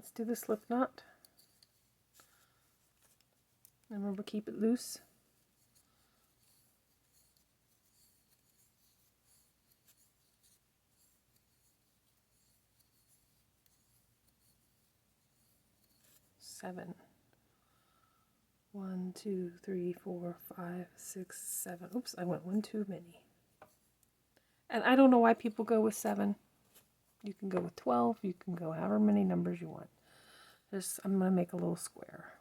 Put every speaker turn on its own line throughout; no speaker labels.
Let's do the slip knot. Remember, keep it loose. Seven. 1, 2, 3, 4, 5, 6, 7. Oops, I went one too many. And I don't know why people go with 7. You can go with 12. You can go however many numbers you want. I'm going to make a little square.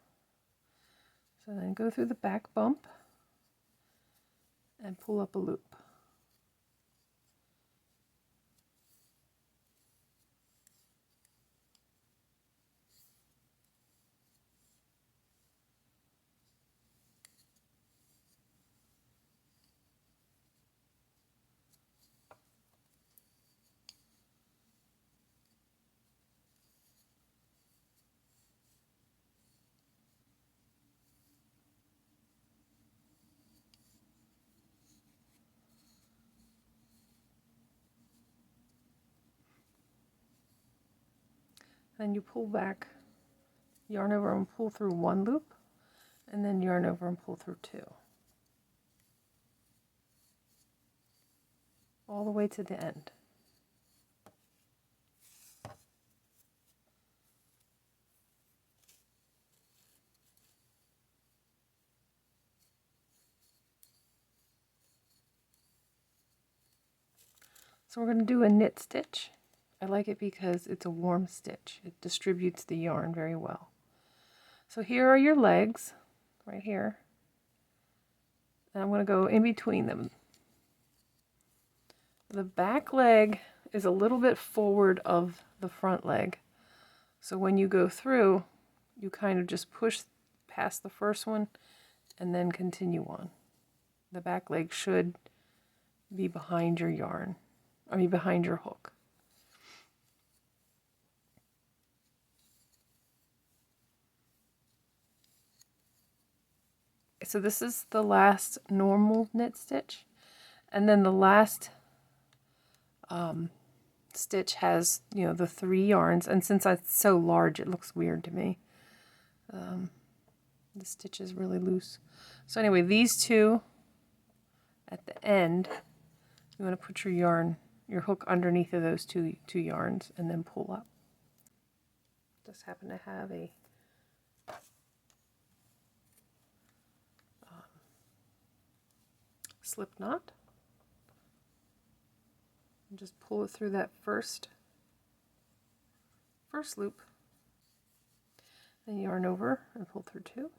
So then go through the back bump and pull up a loop. Then you pull back, yarn over and pull through one loop, and then yarn over and pull through 2. All the way to the end. So we're going to do a knit stitch. I like it because it's a warm stitch. It distributes the yarn very well. So here are your legs, right here. And I'm going to go in between them. The back leg is a little bit forward of the front leg. So when you go through, you kind of just push past the first one and then continue on. The back leg should be behind your yarn, behind your hook. So this is the last normal knit stitch, and then the last stitch has, the 3 yarns, and since it's so large it looks weird to me. The stitch is really loose. So anyway, these two at the end, you want to put your hook underneath of those two yarns and then pull up. Just happen to have a slip knot. And just pull it through that first loop. Then yarn over and pull through 2.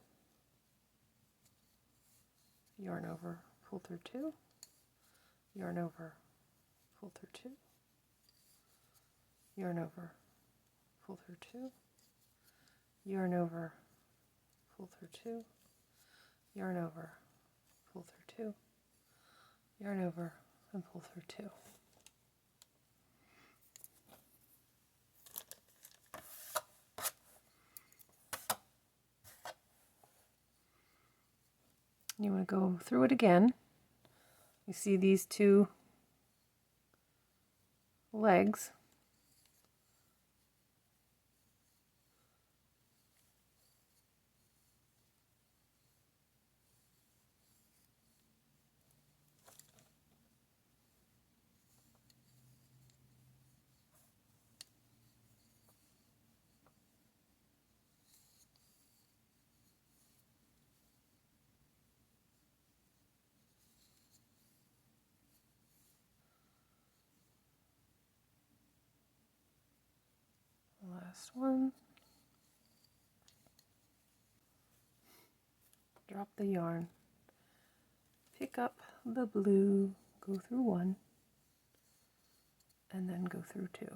Yarn over, pull through 2. Yarn over, pull through 2. Yarn over, pull through 2. Yarn over, pull through 2. Yarn over, pull through 2. Yarn over and pull through 2. You want to go through it again. You see these 2 legs. Last one. Drop the yarn. Pick up the blue, go through 1, and then go through 2.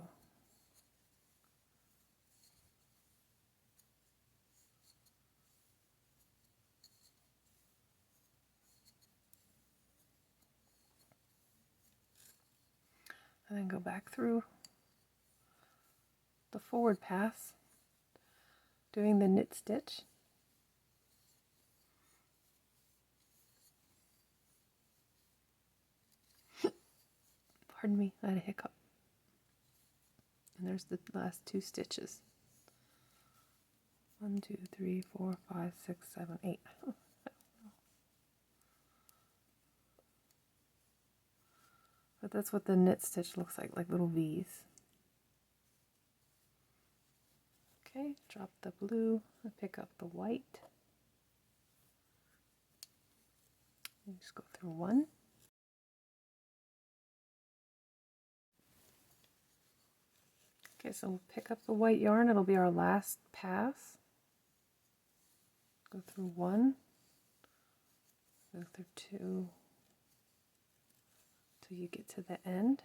And then go back through the forward pass, doing the knit stitch. Pardon me, I had a hiccup. And there's the last 2 stitches. 1, 2, 3, 4, 5, 6, 7, 8. But that's what the knit stitch looks like little V's. Okay, drop the blue and pick up the white. You just go through one. Okay, so we'll pick up the white yarn. It'll be our last pass. Go through one, go through two, till you get to the end.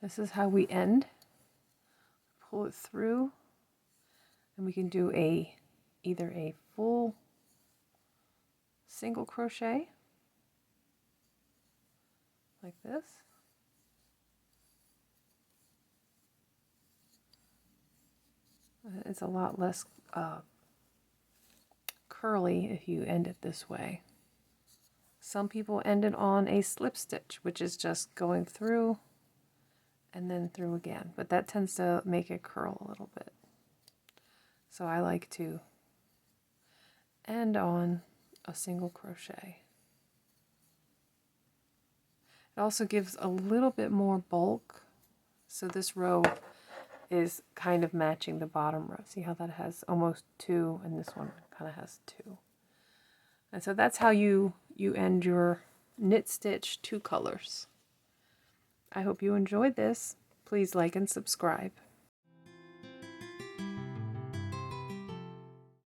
This is how we end. Pull it through, and we can do either a full single crochet like this, it's a lot less curly if you end it this way. Some people end it on a slip stitch, which is just going through and then through again, but that tends to make it curl a little bit. So I like to end on a single crochet. It also gives a little bit more bulk, so this row is kind of matching the bottom row. See how that has almost 2 and this one kind of has 2. And so that's how you end your knit stitch 2 colors. I hope you enjoyed this. Please like and subscribe.